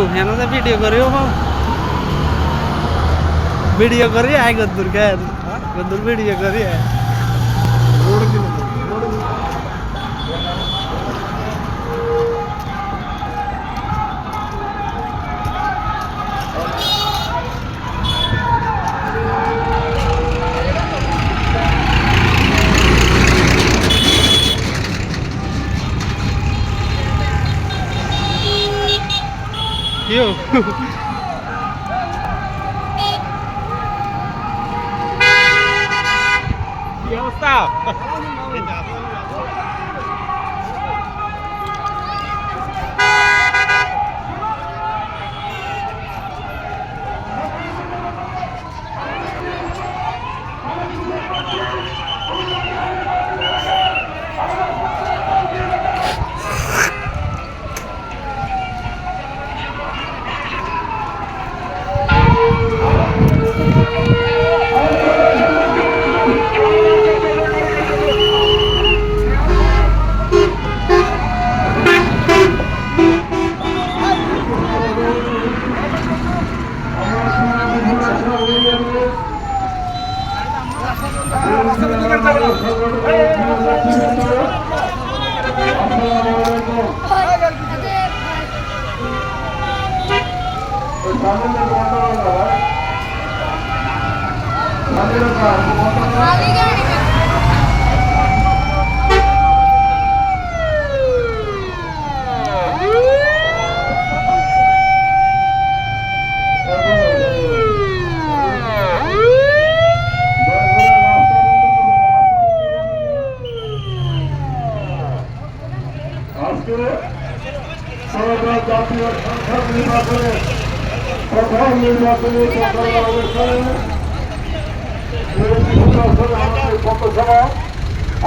हेन से वीडियो करियो वीडियो करिए आए गद्दूर का गद्दूर वीडियो करिए क्यों কি অবস্থা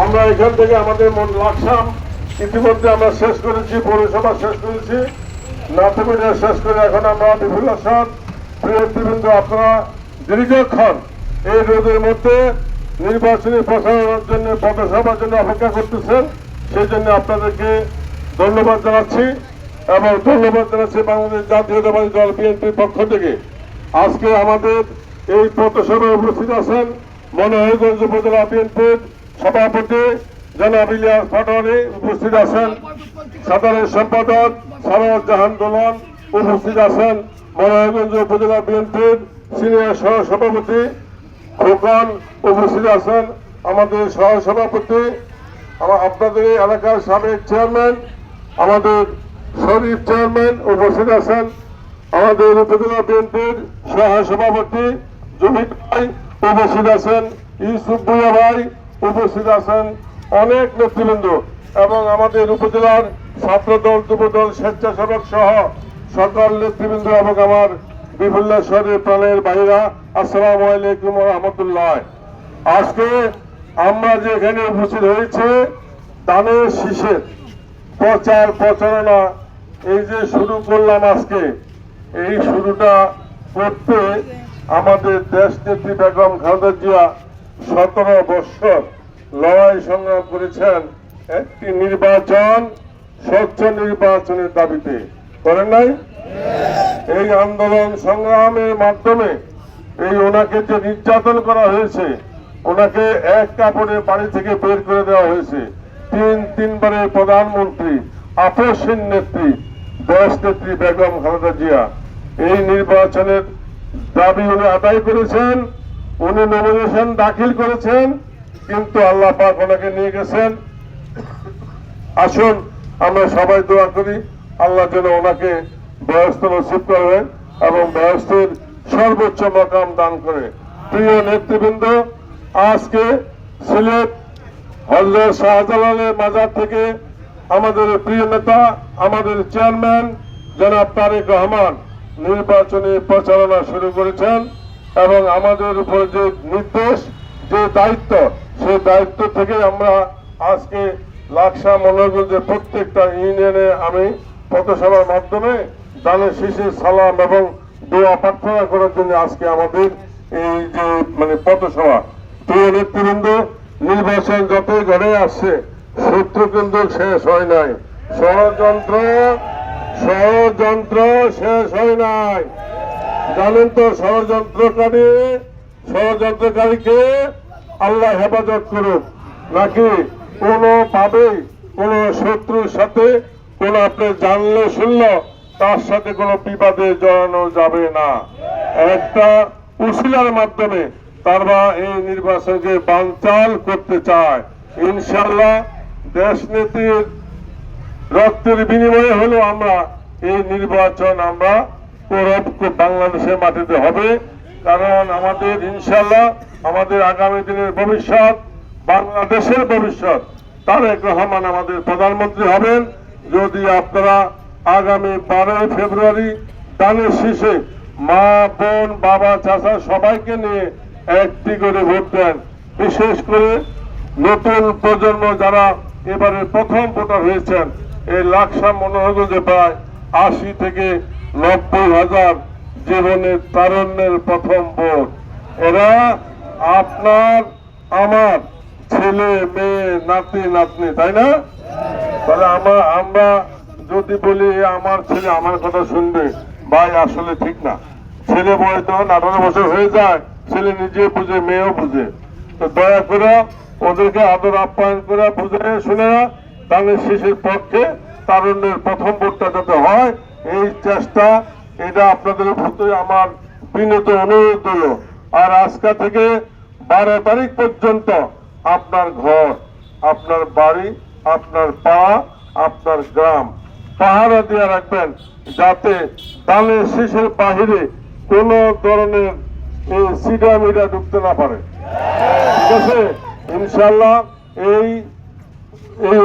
আমরা এখান থেকে আমাদের মন লাকসাম ইতিমধ্যে আমরা শেষ করেছি, পৌরসভা শেষ করেছি, নাথমিডিয়া শেষ করে এখন আমরা বিভিন্ন প্রিয়বৃন্দ আপনারা দীর্ঘক্ষণ এই রোদের মধ্যে নির্বাচনী প্রচারণার জন্য পথসভার জন্য অপেক্ষা করতেছেন। সেই জন্য আপনাদেরকে ধন্যবাদ জানাচ্ছি এবং ধন্যবাদ জানাচ্ছি বাংলাদেশ জাতীয়তাবাদী দল বিএনপির পক্ষ থেকে। আজকে আমাদের এই পথসভায় উপস্থিত আছেন মনোহরগঞ্জ উপজেলা বিএনপির সভাপতি জনাব ইলিয়াস পাটোয়ারি, উপস্থিত আছেন সাধারণ সম্পাদক সারোয়ার জাহান দোলন, উপস্থিত আছেন মনোহরগঞ্জ উপজেলা বিএনপির সিনিয়র সহ সভাপতি খোকন, উপস্থিত আছেন আমাদের সহ সভাপতি আপনাদের এলাকার সাবেক চেয়ারম্যান আমাদের শরীফ চেয়ারম্যান, উপস্থিত আছেন আমাদের উপজেলা বিএনপির সহ সভাপতি জমির ভাই, উপস্থিত আছেন ইউসুফ ভুইয়া ভাই, উপস্থিত আছেন অনেক নেতৃবৃন্দ এবং আমাদের উপজেলার ছাত্রদল যুবদল স্বেচ্ছাসেবক সহ সকল নেতৃবৃন্দ এবং আমার বিভিন্ন শহরের প্রাণের ভাইরা, আসসালামু আলাইকুম ওয়া রাহমাতুল্লাহ। আজকে আমরা যে এখানে উপস্থিত হয়েছে দানের শীষের প্রচার প্রচারণা এই যে শুরু করলাম আজকে, এই শুরুটা করতে আমাদের দেশ নেত্রী বেগম খালেদা জিয়া 17 বছর লড়াই সংগ্রাম করেছেন একটি নির্বাচন, স্বচ্ছ নির্বাচনের দাবিতে, করেন নাই? এই আন্দোলন সংগ্রামের মাধ্যমে এই ওনাকে যে নির্যাতন করা হয়েছে, ওনাকে এক কাপড়ে বাড়ি থেকে বের করে দেওয়া হয়েছে, তিনবারের প্রধানমন্ত্রী আপসহীন নেত্রী দেশ নেত্রী বেগম খালেদা জিয়া এই নির্বাচনের দাবি উনি আদায় করেছেন, উনি নমিনেশন দাখিল করেছেন, কিন্তু আল্লাহ পাক ওনাকে নিয়ে গেছেন। আসুন আমরা সবাই দোয়া করি আল্লাহ যেন ওনাকে বেহেশত নসিব করে এবং বেহেশতের সর্বোচ্চ মাকাম দান করে। প্রিয় নেতৃবৃন্দ, আজকে সিলেট হযরত শাহজালালের মাজার থেকে আমাদের প্রিয় নেতা আমাদের চেয়ারম্যান জনাব তারেক রহমান নির্বাচনী প্রচারণা শুরু করেছেন এবং আমাদের উপর যে নির্দেশ, যে দায়িত্ব, সেই দায়িত্ব থেকে আমরা আজকে লাকসাম মনোহরগঞ্জের প্রত্যেকটা ইউনিয়নে আমি পথসভার মাধ্যমে দানের শীষের সালাম এবং দোয়া প্রার্থনা করার জন্য আজকে আমাদের এই যে পথসভা। প্রিয় নেতৃবৃন্দ, নির্বাচন যতই ঘরে আসছে শত্রু কিন্তু শেষ হয় নাই, ষড়যন্ত্র ষড়যন্ত্র শেষ হয় নাই। জানেন তো ষড়যন্ত্রকারীকে আল্লাহ হেফাজত করুক, নাকি কোনোভাবেই কোন শত্রুর সাথে কোন আপনি জানলে শুনলো তার সাথে কোনো বিবাদে জড়ানো যাবে না। একটা উসিলার মাধ্যমে তারা এই নির্বাচনকে বানচাল করতে চায়। ইনশাল্লাহ দেশ নেত্রীর রক্তের বিনিময়ে হলো আমরা এই নির্বাচন আমরা বাংলাদেশের মাটিতে হবে। কারণ আমাদের ইনশাল্লাহ আমাদের আগামী দিনের ভবিষ্যৎ, বাংলাদেশের ভবিষ্যৎ, তারেক রহমান আমাদের প্রধানমন্ত্রী হবেন। যদি আপনারা আগামী 12 ফেব্রুয়ারি দানের শীষে মা, বোন, বাবা, চাচা সবাইকে নিয়ে একটি করে ভোট দেন। বিশেষ করে নতুন প্রজন্ম যারা এবারে প্রথম ভোটার হয়েছেন, এই লাকসাম মনোহরগঞ্জে প্রায় 80 থেকে 90,000 জীবনের তারুণ্যের প্রথম ভোট। এরা আপনার আমার ছেলে, মেয়ে, নাতি, নাতনি, তাই না? তাহলে আমরা যদি বলি আমার ছেলে আমার কথা শুনবে, ভাই আসলে ঠিক না। ছেলে বয়স তখন 18 বছর হয়ে যায়, ছেলে নিজে বুঝে, মেয়েও বুঝে। তো দয়া করে ওদেরকে আদর আপ্যায়ন করে বুঝে শুনে তাদের শিশুর পক্ষে তারুণ্যের প্রথম ভোটটা যাতে হয়, এই চেষ্টা, এটা আপনাদের প্রতি আমার বিনীত অনুরোধ হলো। আর আজকে থেকে 12 তারিখ পর্যন্ত আপনার ঘর, আপনার বাড়ি, আপনার পাড়া, আপনার গ্রাম পাহারা দিয়ে রাখবেন, যাতে ধানের শীষের বাহিরে কোন ধরনের সিডামিডা ঢুকতে না পারে। ঠিক আছে? ইনশাল্লাহ এই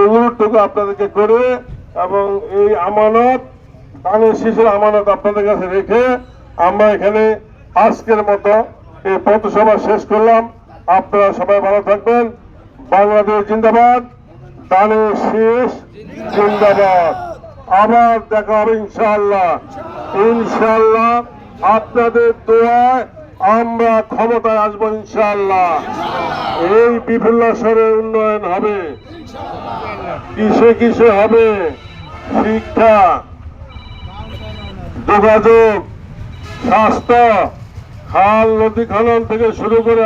অনুরোধটুকু আপনাদেরকে করে এবং এই আমানত, ধানের শীষের আমানত আপনাদের কাছে রেখে আমরা এখানে আজকের মতো এই পথসভা শেষ করলাম। আপনারা সবাই ভালো থাকবেন। বাংলাদেশ জিন্দাবাদ, ধানের শীষ জিন্দাবাদ। আবার দেখা হবে ইনশাআল্লাহ। ইনশাআল্লাহ আপনাদের দোয়ায় আমরা ক্ষমতায় আসবো ইনশাআল্লাহ। এই বিপুলেশ্বরের উন্নয়ন হবে, কিসে কিসে হবে? শিক্ষা, যোগাযোগ, স্বাস্থ্য, খাল নদী খনন থেকে শুরু করে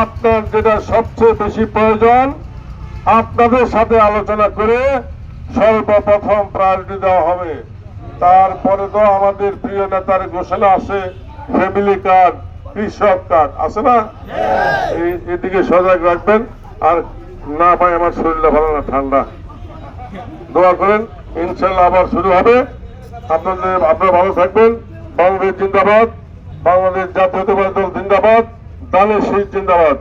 আপনার যেটা সবচেয়ে বেশি প্রয়োজন, আপনাদের সাথে আলোচনা করে সর্বপ্রথম প্রায়োরিটি দেওয়া হবে। তারপরে তো আমাদের প্রিয় নেতার ঘোষণা আছে, ফ্যামিলি কার্ড, কৃষক কার্ড আছে না? এদিকে সজাগ রাখবেন। আর না ভাই আমার শরীরটা ভালো না, ঠান্ডা, দোয়া করেন। ইনশাল্লাহ আবার শুরু হবে। আপনারা ভালো থাকবেন। বাংলাদেশ জিন্দাবাদ, বাংলাদেশ জাতীয়তাবাদী দল জিন্দাবাদ, ধানের শীষ জিন্দাবাদ।